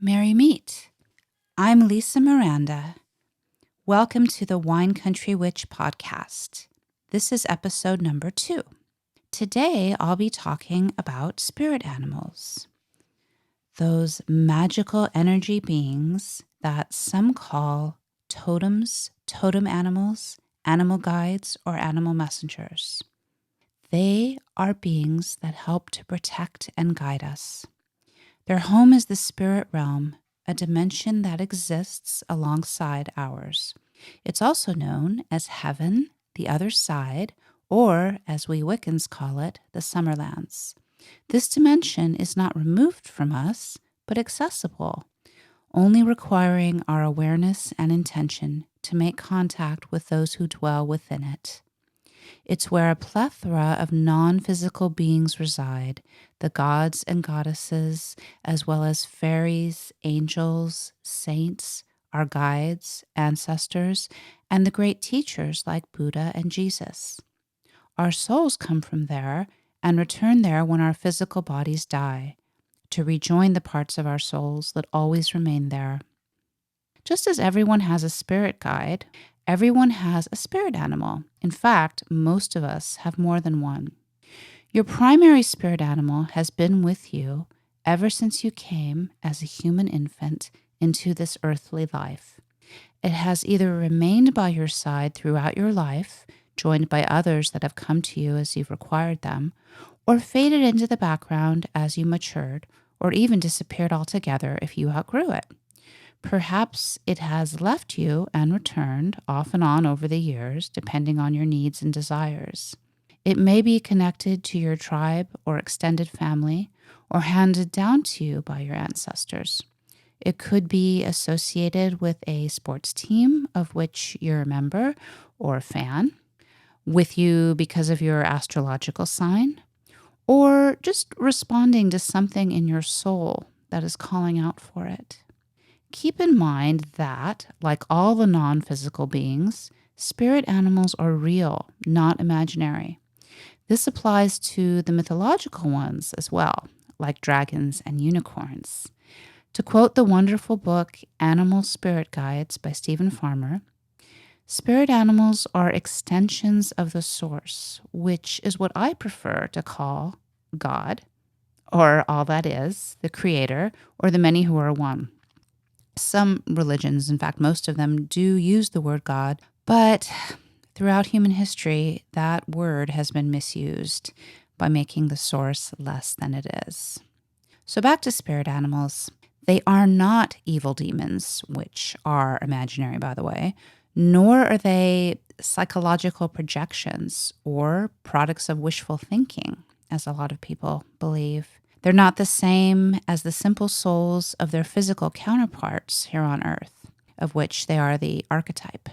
Merry meet. I'm Lisa Miranda. Welcome to the Wine Country Witch podcast. This is episode number 2. Today, I'll be talking about spirit animals. Those magical energy beings that some call totems, totem animals, animal guides, or animal messengers. They are beings that help to protect and guide us. Their home is the spirit realm, a dimension that exists alongside ours. It's also known as heaven, the other side, or as we Wiccans call it, the Summerlands. This dimension is not removed from us, but accessible, only requiring our awareness and intention to make contact with those who dwell within it. It's where a plethora of non-physical beings reside, the gods and goddesses, as well as fairies, angels, saints, our guides, ancestors, and the great teachers like Buddha and Jesus. Our souls come from there and return there when our physical bodies die, to rejoin the parts of our souls that always remain there. Just as everyone has a spirit guide, everyone has a spirit animal. In fact, most of us have more than one. Your primary spirit animal has been with you ever since you came as a human infant into this earthly life. It has either remained by your side throughout your life, joined by others that have come to you as you've required them, or faded into the background as you matured, or even disappeared altogether if you outgrew it. Perhaps it has left you and returned off and on over the years, depending on your needs and desires. It may be connected to your tribe or extended family, or handed down to you by your ancestors. It could be associated with a sports team of which you're a member or a fan, with you because of your astrological sign, or just responding to something in your soul that is calling out for it. Keep in mind that, like all the non-physical beings, spirit animals are real, not imaginary. This applies to the mythological ones as well, like dragons and unicorns. To quote the wonderful book Animal Spirit Guides by Stephen Farmer, spirit animals are extensions of the source, which is what I prefer to call God, or all that is, the creator, or the many who are one. Some religions, in fact, most of them do use the word God, but throughout human history, that word has been misused by making the source less than it is. So back to spirit animals. They are not evil demons, which are imaginary, by the way, nor are they psychological projections or products of wishful thinking, as a lot of people believe. They're not the same as the simple souls of their physical counterparts here on Earth, of which they are the archetype.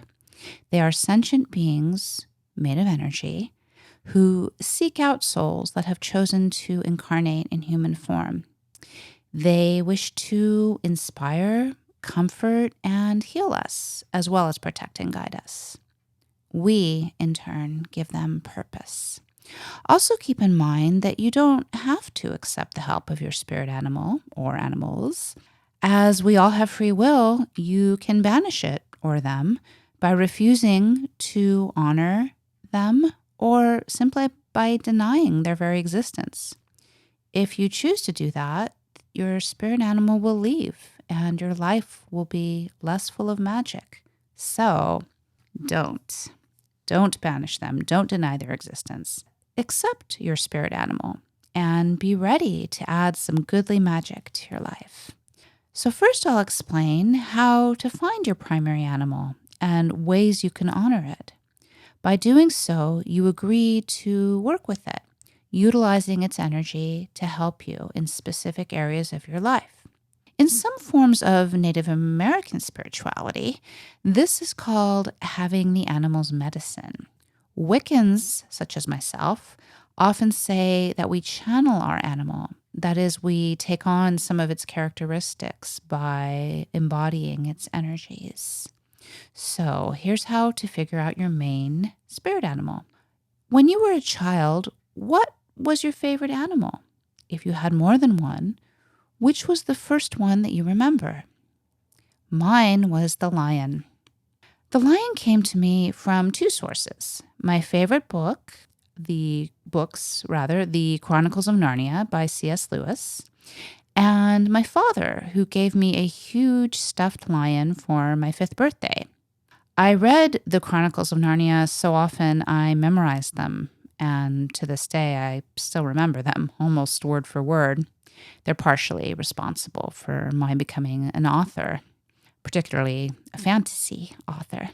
They are sentient beings made of energy who seek out souls that have chosen to incarnate in human form. They wish to inspire, comfort, and heal us, as well as protect and guide us. We, in turn, give them purpose. Also keep in mind that you don't have to accept the help of your spirit animal or animals. As we all have free will, you can banish it or them by refusing to honor them or simply by denying their very existence. If you choose to do that, your spirit animal will leave and your life will be less full of magic. So don't banish them. Don't deny their existence. Accept your spirit animal and be ready to add some goodly magic to your life. So first I'll explain how to find your primary animal and ways you can honor it. By doing so, you agree to work with it, utilizing its energy to help you in specific areas of your life. In some forms of Native American spirituality, this is called having the animal's medicine. Wiccans, such as myself, often say that we channel our animal. That is, we take on some of its characteristics by embodying its energies. So here's how to figure out your main spirit animal. When you were a child, what was your favorite animal? If you had more than one, Which was the first one that you remember? Mine was the lion. The lion came to me from two sources. My favorite book, The Chronicles of Narnia by C.S. Lewis, and my father, who gave me a huge stuffed lion for my 5th birthday. I read the Chronicles of Narnia so often I memorized them, and to this day I still remember them almost word for word. They're partially responsible for my becoming an author, particularly a fantasy author.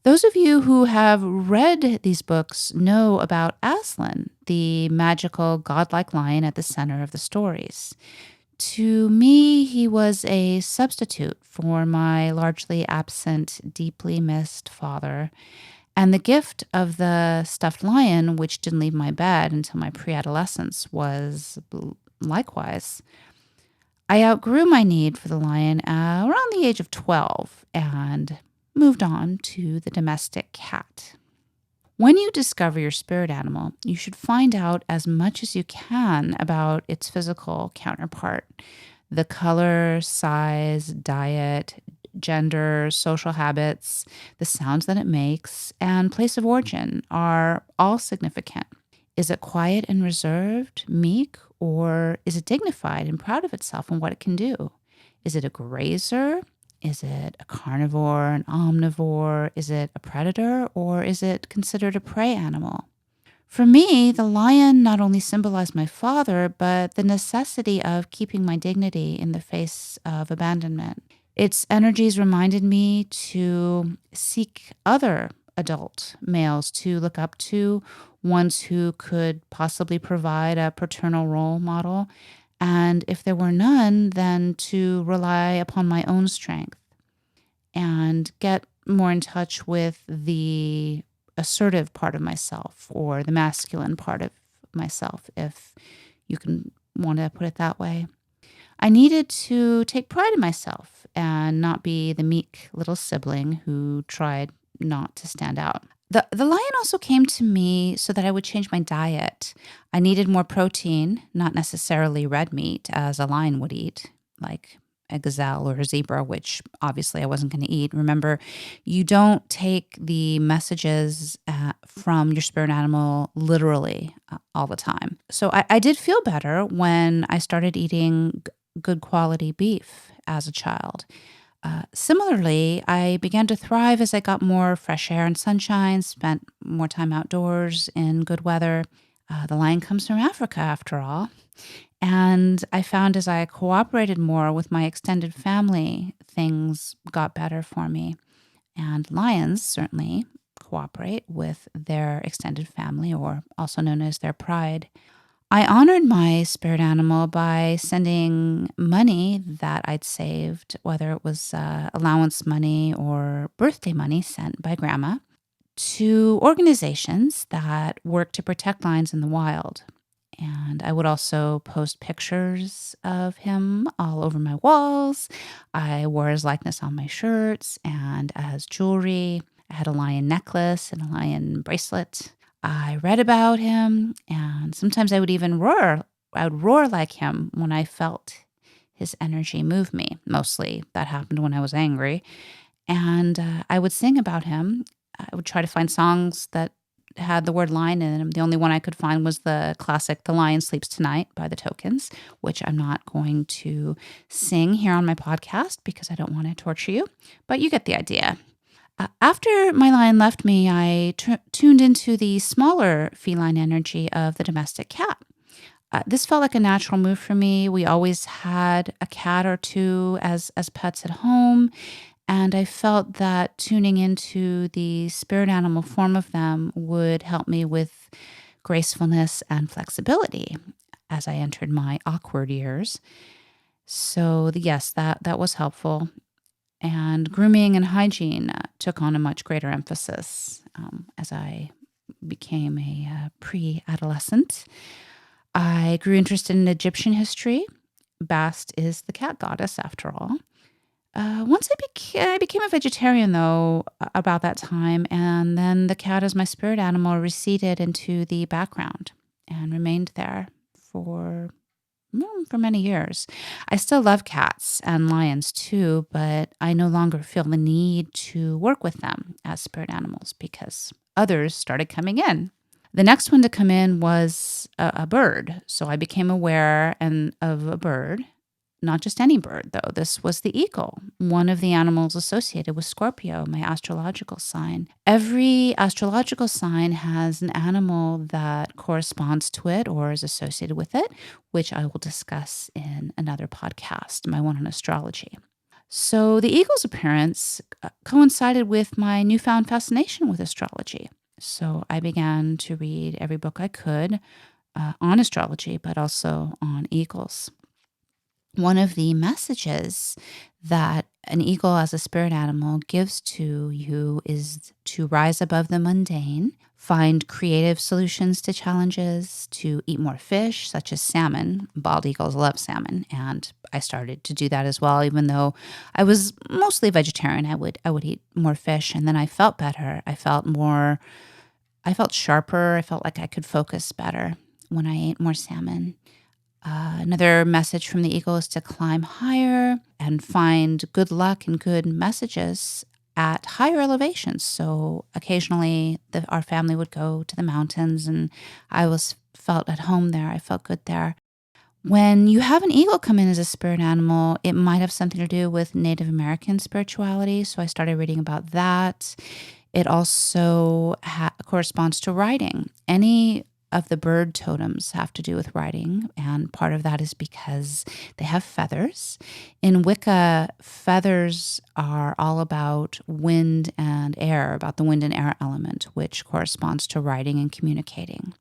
Those of you who have read these books know about Aslan, the magical godlike lion at the center of the stories. To me, he was a substitute for my largely absent, deeply missed father, and the gift of the stuffed lion, which didn't leave my bed until my pre-adolescence, was likewise. I outgrew my need for the lion around the age of 12 and moved on to the domestic cat. When you discover your spirit animal, you should find out as much as you can about its physical counterpart. The color, size, diet, gender, social habits, the sounds that it makes, and place of origin are all significant. Is it quiet and reserved, meek, or is it dignified and proud of itself and what it can do? Is it a grazer? Is it a carnivore, an omnivore? Is it a predator, or is it considered a prey animal? For me, the lion not only symbolized my father, but the necessity of keeping my dignity in the face of abandonment. Its energies reminded me to seek other adult males to look up to, ones who could possibly provide a paternal role model. And if there were none, then to rely upon my own strength and get more in touch with the assertive part of myself or the masculine part of myself, if you can want to put it that way. I needed to take pride in myself and not be the meek little sibling who tried not to stand out. The lion also came to me so that I would change my diet. I needed more protein, not necessarily red meat, as a lion would eat, like a gazelle or a zebra, which obviously I wasn't going to eat. Remember, you don't take the messages from your spirit animal literally all the time. So I did feel better when I started eating good quality beef as a child. Similarly, I began to thrive as I got more fresh air and sunshine, spent more time outdoors in good weather. The lion comes from Africa, after all. And I found as I cooperated more with my extended family, things got better for me. And lions certainly cooperate with their extended family, or also known as their pride. I honored my spirit animal by sending money that I'd saved, whether it was allowance money or birthday money sent by grandma, to organizations that work to protect lions in the wild. And I would also post pictures of him all over my walls. I wore his likeness on my shirts and as jewelry. I had a lion necklace and a lion bracelet. I read about him, and sometimes I would even roar. I would roar like him when I felt his energy move me. Mostly that happened when I was angry. And I would sing about him. I would try to find songs that had the word lion in them. The only one I could find was the classic The Lion Sleeps Tonight by the Totems, which I'm not going to sing here on my podcast because I don't want to torture you, but you get the idea. After my lion left me, I tuned into the smaller feline energy of the domestic cat. This felt like a natural move for me. We always had a cat or two as pets at home, and I felt that tuning into the spirit animal form of them would help me with gracefulness and flexibility as I entered my awkward years. So yes, that was helpful. And grooming and hygiene took on a much greater emphasis as I became a pre-adolescent. I grew interested in Egyptian history. Bast is the cat goddess, after all. Once I became a vegetarian, though, about that time, and then the cat as my spirit animal receded into the background and remained there for for many years. I still love cats and lions too, but I no longer feel the need to work with them as spirit animals because others started coming in. The next one to come in was a bird. So I became aware of a bird, not just any bird, though. This was the eagle, one of the animals associated with Scorpio, my astrological sign. Every astrological sign has an animal that corresponds to it or is associated with it, which I will discuss in another podcast, my one on astrology. So the eagle's appearance coincided with my newfound fascination with astrology. So I began to read every book I could on astrology, but also on eagles. One of the messages that an eagle as a spirit animal gives to you is to rise above the mundane, find creative solutions to challenges, to eat more fish, such as salmon. Bald eagles love salmon, and I started to do that as well. Even though I was mostly vegetarian, I would eat more fish, and then I felt better. I felt sharper. I felt like I could focus better when I ate more salmon. Another message from the eagle is to climb higher and find good luck and good messages at higher elevations. So occasionally our family would go to the mountains and felt at home there. I felt good there. When you have an eagle come in as a spirit animal, it might have something to do with Native American spirituality. So I started reading about that. It also corresponds to writing. Any of the bird totems have to do with writing, and part of that is because they have feathers. In Wicca, feathers are all about wind and air, about the wind and air element, which corresponds to writing and communicating.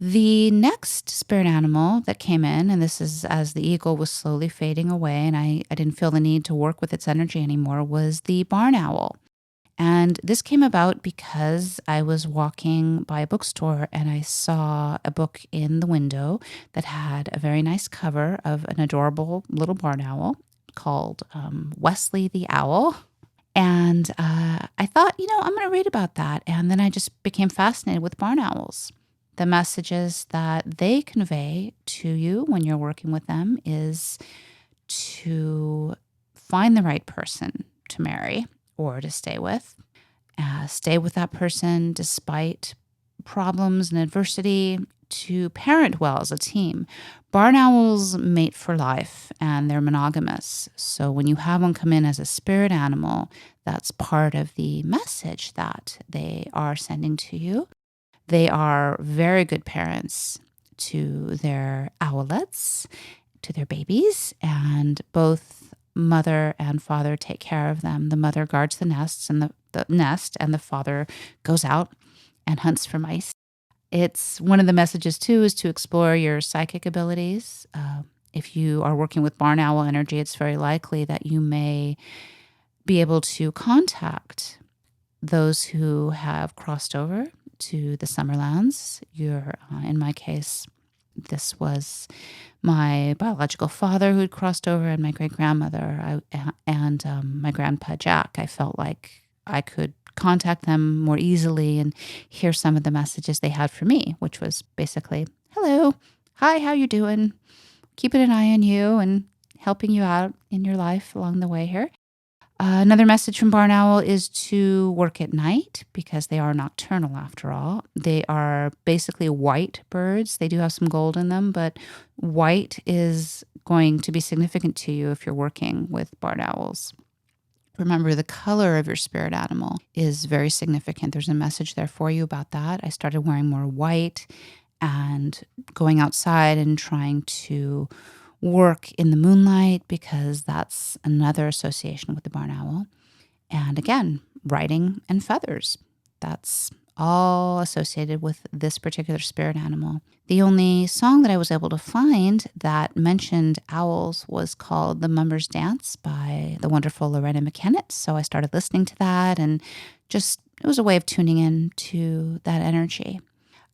The next spirit animal that came in, and this is as the eagle was slowly fading away and I didn't feel the need to work with its energy anymore, was the barn owl. And this came about because I was walking by a bookstore and I saw a book in the window that had a very nice cover of an adorable little barn owl called Wesley the Owl. And I thought, I'm going to read about that. And then I just became fascinated with barn owls. The messages that they convey to you when you're working with them is to find the right person to marry or to stay with. Stay with that person despite problems and adversity, to parent well as a team. Barn owls mate for life and they're monogamous. So when you have one come in as a spirit animal, that's part of the message that they are sending to you. They are very good parents to their owlets, to their babies, and both mother and father take care of them. The mother guards the nests and the nest, and the father goes out and hunts for mice. It's one of the messages too is to explore your psychic abilities. If you are working with barn owl energy, it's very likely that you may be able to contact those who have crossed over to the Summerlands. In my case, this was my biological father who had crossed over and my great-grandmother and my grandpa Jack. I felt like I could contact them more easily and hear some of the messages they had for me, which was basically, hello, hi, how you doing? Keeping an eye on you and helping you out in your life along the way here. Another message from barn owl is to work at night because they are nocturnal after all. They are basically white birds. They do have some gold in them, but white is going to be significant to you if you're working with barn owls. Remember, the color of your spirit animal is very significant. There's a message there for you about that. I started wearing more white and going outside and trying to work in the moonlight because that's another association with the barn owl. And again, writing and feathers. That's all associated with this particular spirit animal. The only song that I was able to find that mentioned owls was called The Mummer's Dance by the wonderful Lorena McKennitt. So I started listening to that and it was a way of tuning in to that energy.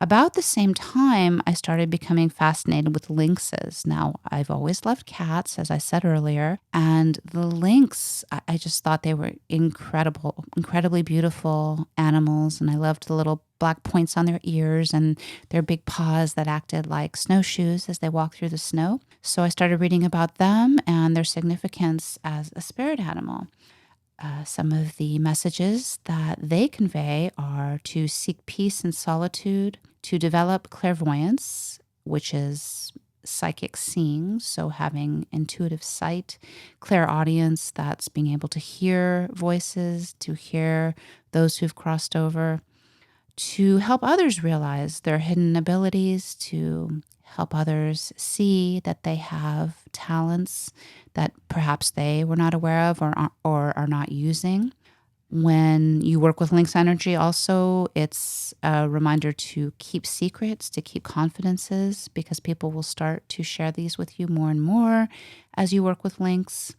About the same time, I started becoming fascinated with lynxes. Now, I've always loved cats, as I said earlier, and the lynx, I just thought they were incredible, incredibly beautiful animals. And I loved the little black points on their ears and their big paws that acted like snowshoes as they walked through the snow. So I started reading about them and their significance as a spirit animal. Some of the messages that they convey are to seek peace and solitude, to develop clairvoyance, which is psychic seeing, so having intuitive sight, clairaudience, that's being able to hear voices, to hear those who've crossed over, to help others realize their hidden abilities, to help others see that they have talents that perhaps they were not aware of or are not using. When you work with Lynx energy, also, it's a reminder to keep secrets, to keep confidences, because people will start to share these with you more and more as you work with Lynx.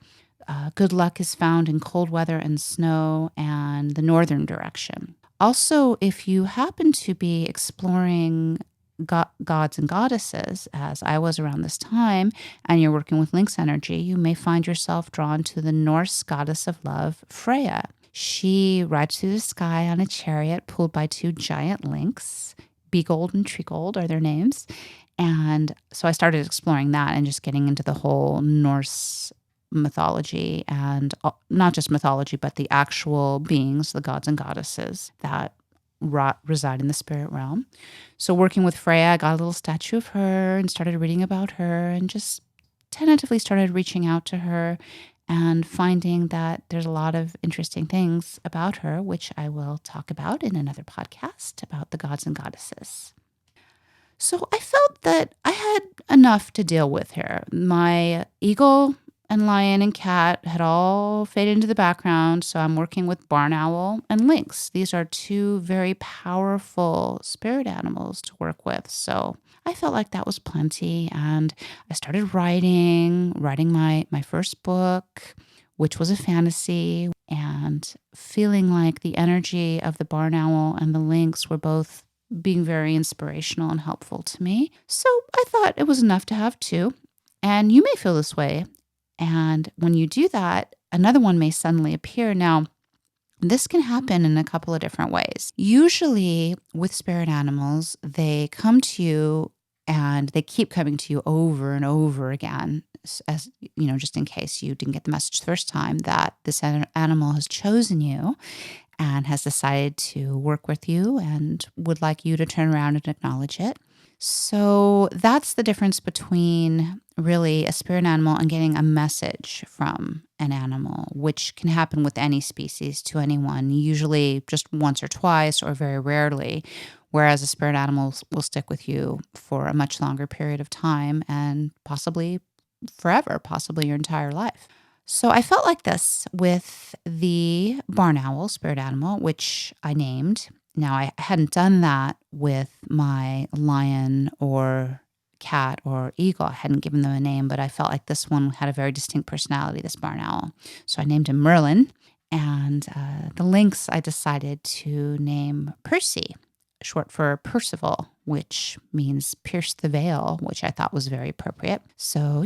Good luck is found in cold weather and snow and the northern direction. Also, if you happen to be exploring gods and goddesses, as I was around this time, and you're working with Lynx energy, you may find yourself drawn to the Norse goddess of love, Freya. She rides through the sky on a chariot pulled by two giant lynx. Beagold and Treagold are their names. And so I started exploring that and just getting into the whole Norse mythology, and not just mythology, but the actual beings, the gods and goddesses that reside in the spirit realm. So working with Freya, I got a little statue of her and started reading about her and just tentatively started reaching out to her and finding that there's a lot of interesting things about her, which I will talk about in another podcast about the gods and goddesses. So I felt that I had enough to deal with here. My eagle and lion and cat had all faded into the background, so I'm working with barn owl and lynx. These are two very powerful spirit animals to work with. So I felt like that was plenty, and I started writing my first book, which was a fantasy, and feeling like the energy of the barn owl and the lynx were both being very inspirational and helpful to me. So I thought it was enough to have two. And you may feel this way. And when you do that, another one may suddenly appear. Now, this can happen in a couple of different ways. Usually with spirit animals, they come to you and they keep coming to you over and over again, as you know, just in case you didn't get the message the first time that this animal has chosen you and has decided to work with you and would like you to turn around and acknowledge it. So that's the difference between really a spirit animal and getting a message from an animal, which can happen with any species to anyone, usually just once or twice or very rarely, whereas a spirit animal will stick with you for a much longer period of time and possibly forever, possibly your entire life. So I felt like this with the barn owl, spirit animal, which I named. Now, I hadn't done that with my lion or cat or eagle. I hadn't given them a name, but I felt like this one had a very distinct personality, this barn owl. So I named him Merlin. And the lynx I decided to name Percy, short for Percival, which means pierce the veil, which I thought was very appropriate. So,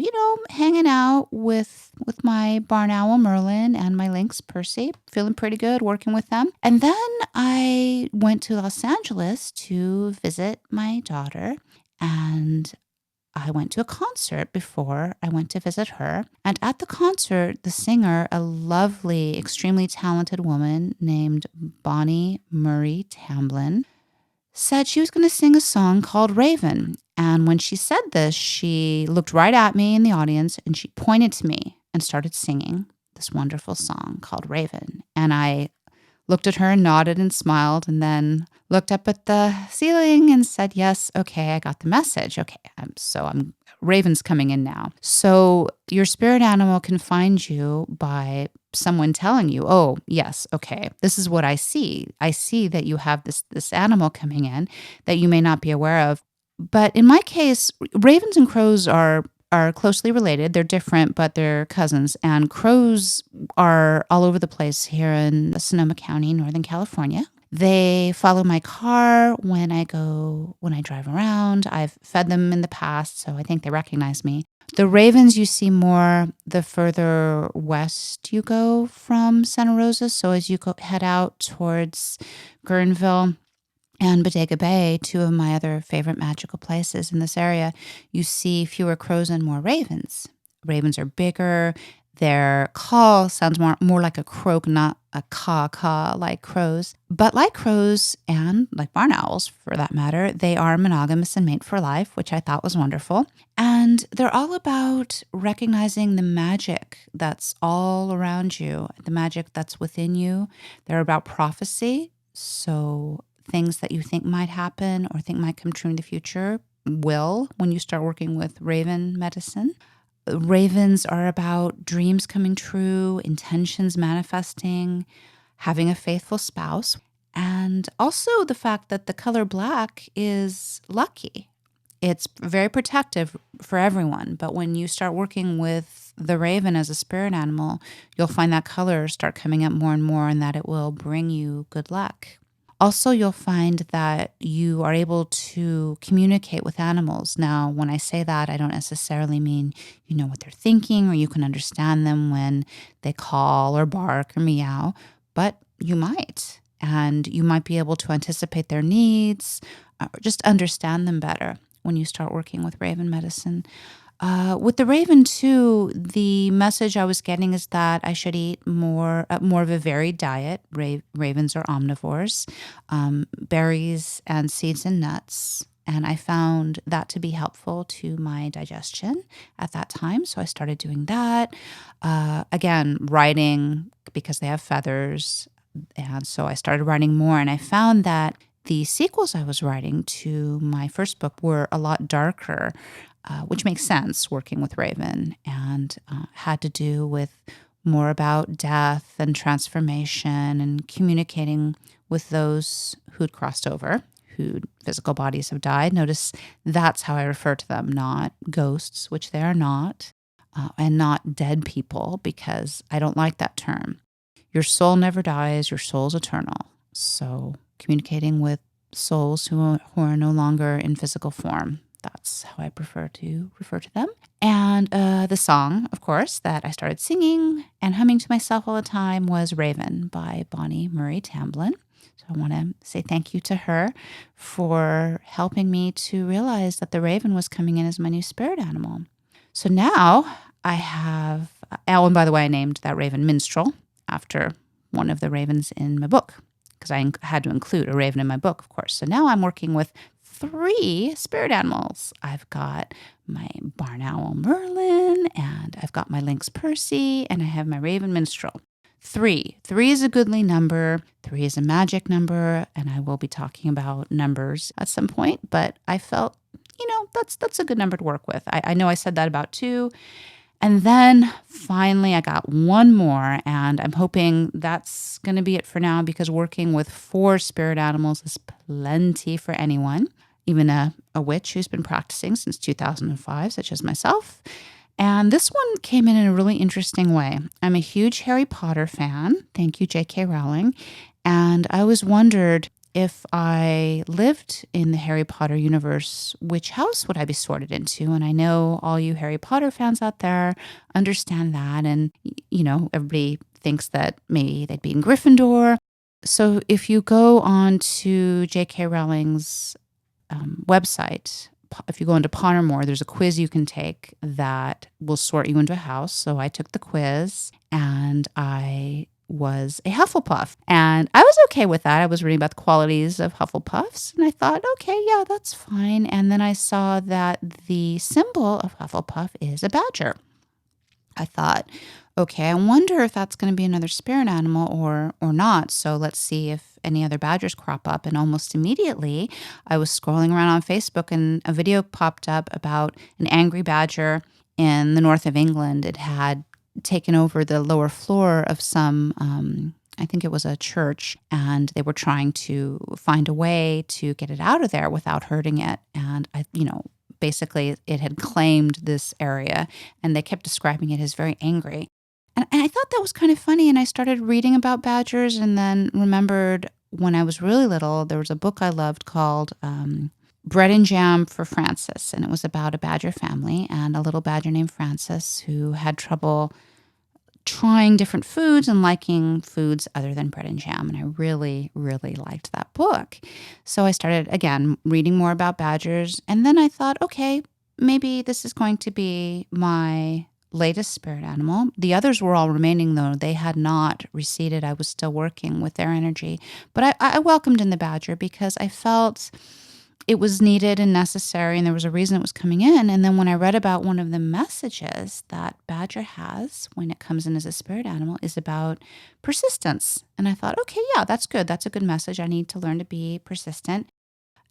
hanging out with my barn owl Merlin and my lynx Percy, feeling pretty good working with them. And then I went to Los Angeles to visit my daughter, and I went to a concert before I went to visit her. And at the concert, the singer, a lovely, extremely talented woman named Bonnie Murray Tamblyn, said she was going to sing a song called Raven. And when she said this, she looked right at me in the audience and she pointed to me and started singing this wonderful song called Raven. And I looked at her and nodded and smiled, and then looked up at the ceiling and said, yes, okay, I got the message. Okay, I'm Raven's coming in now. So your spirit animal can find you by someone telling you, oh, yes, okay, this is what I see. I see that you have this animal coming in that you may not be aware of. But in my case, ravens and crows are closely related. They're different, but they're cousins. And crows are all over the place here in Sonoma County, Northern California. They follow my car when I drive around. I've fed them in the past, so I think they recognize me. The ravens you see more the further west you go from Santa Rosa. So as you head out towards Guerneville and Bodega Bay, two of my other favorite magical places in this area, you see fewer crows and more ravens. Ravens are bigger. Their call sounds more like a croak, not a caw like crows. But like crows and like barn owls, for that matter, they are monogamous and mate for life, which I thought was wonderful. And they're all about recognizing the magic that's all around you, the magic that's within you. They're about prophecy. So things that you think might happen or think might come true in the future will when you start working with raven medicine. Ravens are about dreams coming true, intentions manifesting, having a faithful spouse, and also the fact that the color black is lucky. It's very protective for everyone, but when you start working with the raven as a spirit animal, you'll find that color start coming up more and more, and that it will bring you good luck. Also, you'll find that you are able to communicate with animals. Now, when I say that, I don't necessarily mean you know what they're thinking or you can understand them when they call or bark or meow, but you might. And you might be able to anticipate their needs or just understand them better when you start working with raven medicine. With the raven too, the message I was getting is that I should eat more of a varied diet. Ravens are omnivores, berries and seeds and nuts. And I found that to be helpful to my digestion at that time. So I started doing that. Again, writing because they have feathers. And so I started writing more. And I found that the sequels I was writing to my first book were a lot darker, which makes sense working with Raven, and had to do with more about death and transformation and communicating with those who'd crossed over, whose physical bodies have died. Notice that's how I refer to them, not ghosts, which they are not, and not dead people, because I don't like that term. Your soul never dies. Your soul's eternal. So communicating with souls who are no longer in physical form. That's how I prefer to refer to them. And the song, of course, that I started singing and humming to myself all the time was Raven by Bonnie Murray Tamblyn. So I want to say thank you to her for helping me to realize that the raven was coming in as my new spirit animal. So now I have, oh, and by the way, I named that raven Minstrel after one of the ravens in my book, because I had to include a raven in my book, of course. So now I'm working with 3 spirit animals. I've got my barn owl Merlin, and I've got my lynx Percy, and I have my raven Minstrel. 3. 3 is a goodly number. 3 is a magic number, and I will be talking about numbers at some point, but I felt, that's a good number to work with. I know I said that about 2. And then finally I got one more, and I'm hoping that's going to be it for now, because working with 4 spirit animals is plenty for anyone, even a witch who's been practicing since 2005, such as myself. And this one came in a really interesting way. I'm a huge Harry Potter fan. Thank you, J.K. Rowling. And I always wondered, if I lived in the Harry Potter universe, which house would I be sorted into? And I know all you Harry Potter fans out there understand that. And, everybody thinks that maybe they'd be in Gryffindor. So if you go on to J.K. Rowling's website, if you go into Pottermore, there's a quiz you can take that will sort you into a house. So I took the quiz, and I was a Hufflepuff. And I was okay with that. I was reading about the qualities of Hufflepuffs, and I thought, okay, yeah, that's fine. And then I saw that the symbol of Hufflepuff is a badger. I thought, okay, I wonder if that's going to be another spirit animal or not. So let's see if any other badgers crop up. And almost immediately, I was scrolling around on Facebook, and a video popped up about an angry badger in the north of England. It had taken over the lower floor of some, I think it was a church, and they were trying to find a way to get it out of there without hurting it. And basically it had claimed this area, and they kept describing it as very angry. And I thought that was kind of funny, and I started reading about badgers, and then remembered when I was really little, there was a book I loved called Bread and Jam for Francis. And it was about a badger family and a little badger named Francis who had trouble trying different foods and liking foods other than bread and jam. And I really, really liked that book. So I started, again, reading more about badgers. And then I thought, okay, maybe this is going to be my latest spirit animal. The others were all remaining, though. They had not receded. I was still working with their energy. But I welcomed in the badger because I felt it was needed and necessary, and there was a reason it was coming in. And then when I read about one of the messages that badger has when it comes in as a spirit animal is about persistence. And I thought, okay, yeah, that's good. That's a good message. I need to learn to be persistent.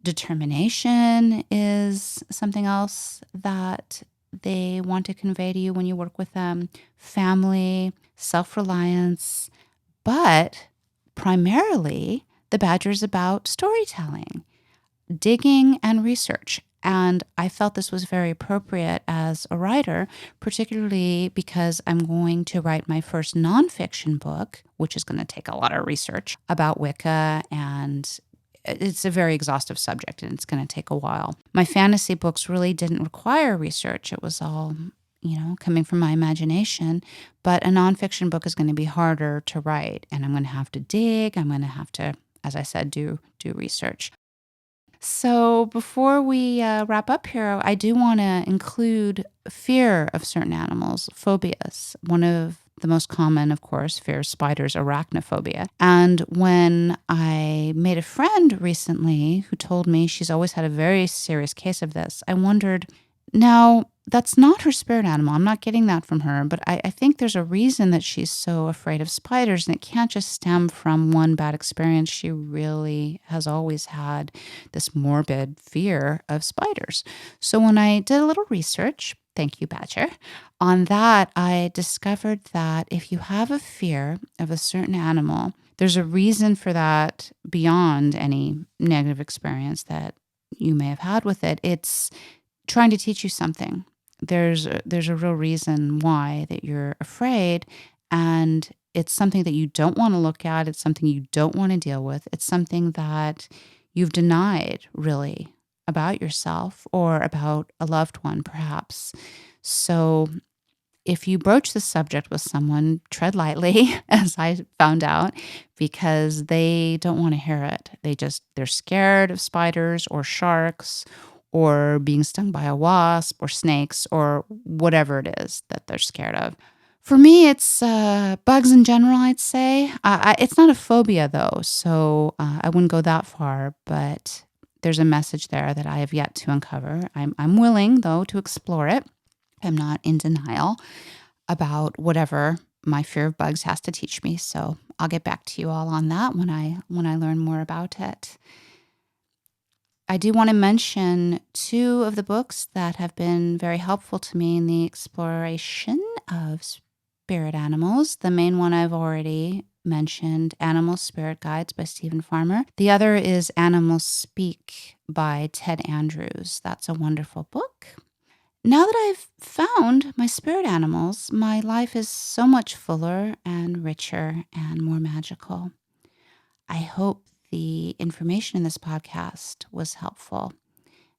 Determination is something else that they want to convey to you when you work with them. Family, self-reliance, but primarily the badger is about storytelling, digging, and research. And I felt this was very appropriate as a writer, particularly because I'm going to write my first nonfiction book, which is going to take a lot of research about Wicca, and it's a very exhaustive subject and it's going to take a while. My fantasy books really didn't require research. It was all, coming from my imagination. But a nonfiction book is going to be harder to write, and I'm going to have to dig. I'm going to have to, as I said, do research. So before we wrap up here, I do want to include fear of certain animals, phobias. One of the most common, of course, fear of spiders, arachnophobia. And when I made a friend recently who told me she's always had a very serious case of this, I wondered, now, that's not her spirit animal. I'm not getting that from her, but I think there's a reason that she's so afraid of spiders, and it can't just stem from one bad experience. She really has always had this morbid fear of spiders. So when I did a little research, thank you, Badger, on that, I discovered that if you have a fear of a certain animal, there's a reason for that beyond any negative experience that you may have had with it. It's trying to teach you something. There's a real reason why that you're afraid, and it's something that you don't want to look at. It's something you don't want to deal with. It's something that you've denied, really, about yourself or about a loved one, perhaps. So if you broach the subject with someone, tread lightly, as I found out, because they don't want to hear it. They're scared of spiders or sharks or being stung by a wasp or snakes or whatever it is that they're scared of. For me, it's bugs in general, I'd say. It's not a phobia, though, so I wouldn't go that far, but there's a message there that I have yet to uncover. I'm willing, though, to explore it. I'm not in denial about whatever my fear of bugs has to teach me, so I'll get back to you all on that when I learn more about it. I do want to mention two of the books that have been very helpful to me in the exploration of spirit animals. The main one I've already mentioned, Animal Spirit Guides by Stephen Farmer. The other is Animals Speak by Ted Andrews. That's a wonderful book. Now that I've found my spirit animals, my life is so much fuller and richer and more magical. I hope the information in this podcast was helpful.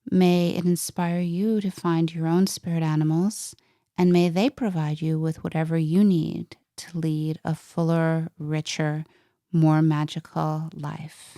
May it inspire you to find your own spirit animals, and may they provide you with whatever you need to lead a fuller, richer, more magical life.